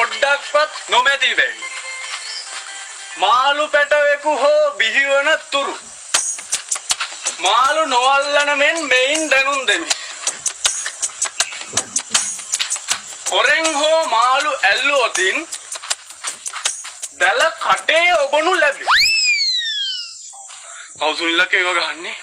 පොඩ්ඩක්වත් නොමැති වෙයි. මාළු පැටවෙකු හෝ බිහිවන තුරු මාළු නොවල්ලන මෙන් මෙයින් දැනුම් දෙමි. හොරෙන් හෝ මාළු ඇල්ලුවොතින් දැල කටේ ඔබනු ලැබේ. කවුසුනිල්ලක ඒව ගහන්නේ?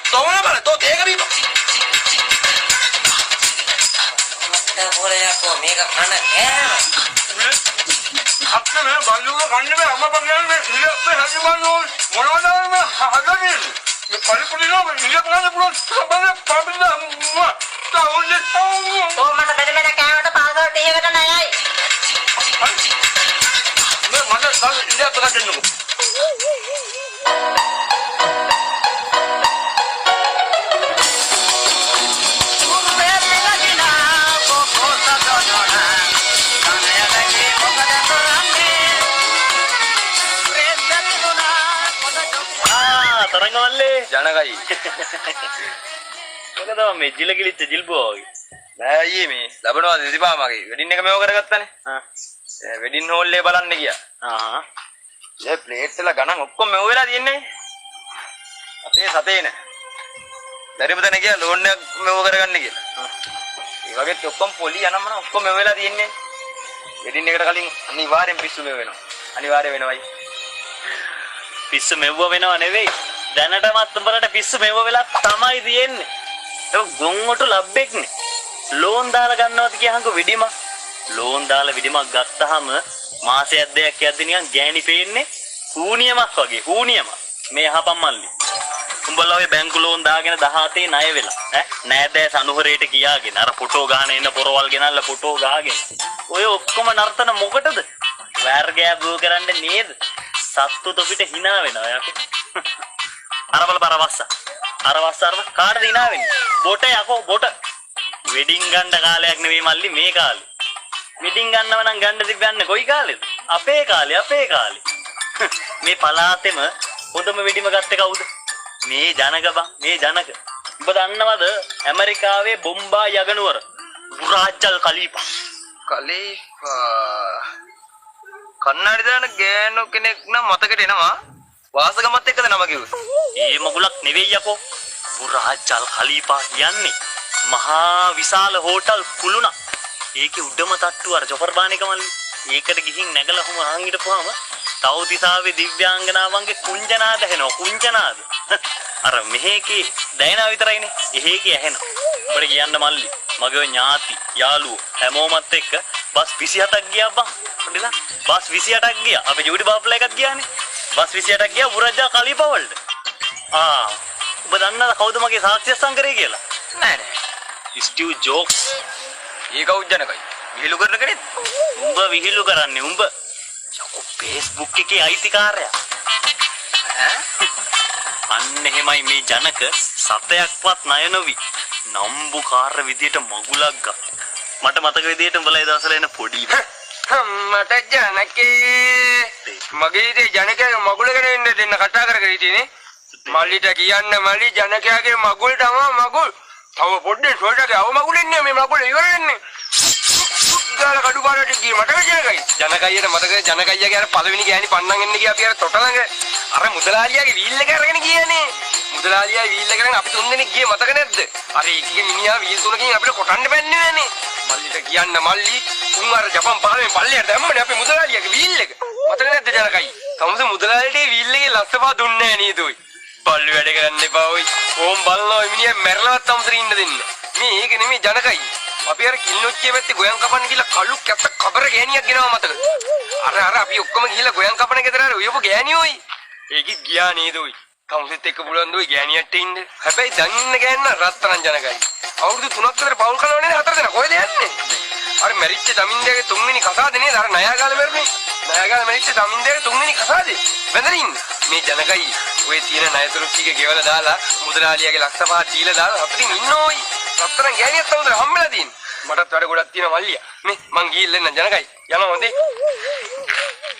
Toma para todo, te llega vivo. boleh aku mega mana ya? Apa nih? Baju lo kan nih, ama panggil nih, lihat nih haji baju, mana nih, ada nih. Kali pun ini, lihat mana pun, kabarnya pabrik dah, tahu je tahu. Oh mana beda-beda kayak ada pasal dia kata naya. Mana tahu lihat tengah jenuh. ජනකයි මොකද මේ ජිල කිලිච්ච ජිල්බෝ වගේ නෑ අයියේ මේ ලැබනවා දෙසිපා මගේ wedding එක මේව කරගත්තානේ wedding hall එක බලන්න ගියා ඒ ප්ලේට්ස් වල ගණන් ඔක්කොම මෙව වෙලා තියෙන්නේ අපේ සතේ නේ දරිම තැන ගියා ලෝන් එක මෙව කරගන්න කියලා ඒ වගේ ඔක්කොම පොලි යනම ඔක්කොම මෙව වෙලා තියෙන්නේ වෙඩින් එකට කලින් අනිවාර්යෙන් පිස්සු මෙව වෙනවා අනිවාර්ය වෙනවයි පිස්සු මෙව්ව වෙනව නෙවෙයි දැනටමත් උඹලට පිස්සු මෙව වෙලා තමයි තියෙන්නේ. ඒක ගොන්වට ලබ්බෙක්නේ. ලෝන් දාලා ගන්නවද කියහන්කො වෙඩිම. ලෝන් දාලා වෙඩිමක් ගත්තාම මාසයක් දෙකක් යද්දි නිකන් ගෑණි පේන්නේ ඌනියමක් වගේ. ඌනියම. මේ අහපන් මල්ලි. උඹලා ඔය බැංකු ලෝන් දාගෙන 17 ණය වෙලා. නෑදෑ සනුහරේට කියාගෙන අර ෆොටෝ ගහන එන්න පොරවල් ගෙනල්ලා ෆොටෝ ගහගෙන. ඔය ඔක්කොම නර්තන මොකටද? වර්ගය බෝ කරන්න නේද? සත්තු තොපිට hina වෙනවා යකෝ. අරවල පරවස්ස අරවස්ස කාටද hina වෙන්නේ බොට යකෝ බොට වෙඩින් ගන්න කාලයක් නෙවෙයි මල්ලි මේ කාලේ වෙඩින් ගන්නව නම් ගන්න තිබ්බන්නේ කොයි කාලෙද අපේ කාලේ මේ පලාතෙම හොඳම වෙඩිම ගත්තේ කවුද මේ ජනක බං මේ ජනක ඔබ දන්නවද ඇමරිකාවේ බොම්බා යගනුවර බුරාජල් කලීපා කන්නාඩි දාන ගෑනු කෙනෙක් නම් මතකට එනවා වාසගමත් එක්කද නම කිව්වේ? ඒ මගුලක් නෙවෙයි යකෝ. බුරාජල් खलीफा කියන්නේ මහා විශාල හෝටල් කුළුණක්. ඒකේ උඩම තට්ටුව අර ජොෆර්බානික මල්ලි. ඒකට ගිහින් නැගලා හුම අහන් හිටපුවාම තවතිසාවේ දිව්‍යාංගනාවන්ගේ කුංජනාද ඇහෙනවා. කුංජනාද. අර මෙහෙකේ දැයනා විතරයිනේ. එහෙකේ ඇහෙනවා. අපිට කියන්න මල්ලි. මගේ ඔය ඥාති යාළුවෝ හැමෝමත් එක්ක බස් 27ක් ගියා බං. හොඳද? බස් 28ක් ගියා. අපි ජූඩි බාප්ලා එකක් ගියානේ. බස් 28ක් ගියා බුරාජා කලීපා වලට. ඔබ දන්නවද කවුද මගේ සාක්ෂි සංකරේ කියලා? නෑ නෑ. ස්ටිව් ජොක්ස්. ඒක උජ්ජනකයි. විහිළු කරන කෙනෙක්. උඹ විහිළු කරන්නේ උඹ. යකෝ Facebook එකේ අයිතිකාරයා. අන්න එහෙමයි මේ ජනක සතයක්වත් ණය නොවි. නම්බුකාර විදියට මගුලක් ගත්තා. මට මතක විදියට උඹලා ඒ දවස්වල එන පොඩි මට ජනකේ මගේ ඉතින් ජනකයාගේ මගුල ගැන ඉන්න දෙන්න කතා කර ඉතිනේ මල්ලිට කියන්න මල්ලි ජනකයාගේ මගුල් තමයි මගුල් තව පොඩ්ඩක් සොයටගේ අව මගුල් ඉන්නේ මේ මගුල ඉවරන්නේ ගාල කඩු පාරට ගියේ මට ජනකයියට මතකද ජනකයියාගේ අර පළවෙනි ගෑණි පන්නන් එන්න ගියා අපි අර තොට ළඟ අර මුදලාලියාගේ වීල් එක අරගෙන ගියානේ මුදලාලියා වීල් එක අරගෙන අපි තුන් දෙනෙක් ගියේ මතක නැද්ද අර ඒකේ මිනිහා වීල් තුනකින් අපිට කොටන්න බැන්නේ නෑනේ මල්ලිට කියන්න මල්ලි උන් අර ජපන් පාරෙන් පල්ලෙයට දැම්මනේ අපේ මුදලාලියාගේ වීල් එක මතක නැද්ද ජනකයි කවුද මුදලාලිට වීල් එකේ ලස්සපා දුන්නේ නෑ නේද ඔයි බල්ලු වැඩ කරන්න එපා ඔයි ඕම් බලනවා මිනිහා මැරලවත් අමතර ඉන්න දෙන්න මේ ඒක නෙමෙයි ජනකයි අපි අර කිල්ලොච්චිය පැත්තේ ගොයන් කපන්න ගිහලා කළු කැප්ප කබර ගෑණියක් ගෙනවා මතකද අර අපි ඔක්කොම ගිහලා ගොයන් කපන ගෙදර අර උයපු ගෑණිය ඔයි ඒකෙත් ගියා නේද ඔයි කවුරුත් එක්ක බුලන් දොයි ගෑණියට ඉන්න හැබැයි දැන් ඉන්න ගෑන්න රත්තරන් ජනකයි අවුරුදු 3ක් විතර පවුල් කරනවා නේද හතර දෙනා කොහෙද යන්නේ අර මැරිච්ච දමින්දගේ තුන්වෙනි කසාදේ නේද අර ණයාගාල මැරුනේ ණයාගාල මැරිච්ච දමින්දගේ තුන්වෙනි කසාදේ බැඳලා ඉන්න මේ ජනකයි ඔය තියෙන ණයතුරු ටික ගෙවලා දාලා මුදලාලියාගේ ලක්ෂ පහ දීලා දාලා අපිටින් ඉන්න ඕයි රත්තරන් ගෑණියක් තවද හම්බෙලා තියෙන්නේ මටත් වැඩ ගොඩක් තියෙනවා මල්ලියා. මේ මං ගිහිල්ලා එන්න ජනකයි. යනවා හොඳේ.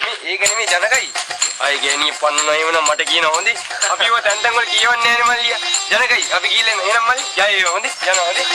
මේ ඒක නෙමෙයි ජනකයි. අය ගෑණිය පන්නනවා එවන මට කියනවා හොඳේ. අපිව තැන් තැන් වල කියවන්නේ නැහැ නේ මල්ලියා. ජනකයි අපි ගිහිල්ලා එන්න. එහෙනම් මල්ලි. ජය වේවා හොඳේ. යනවා හොඳේ.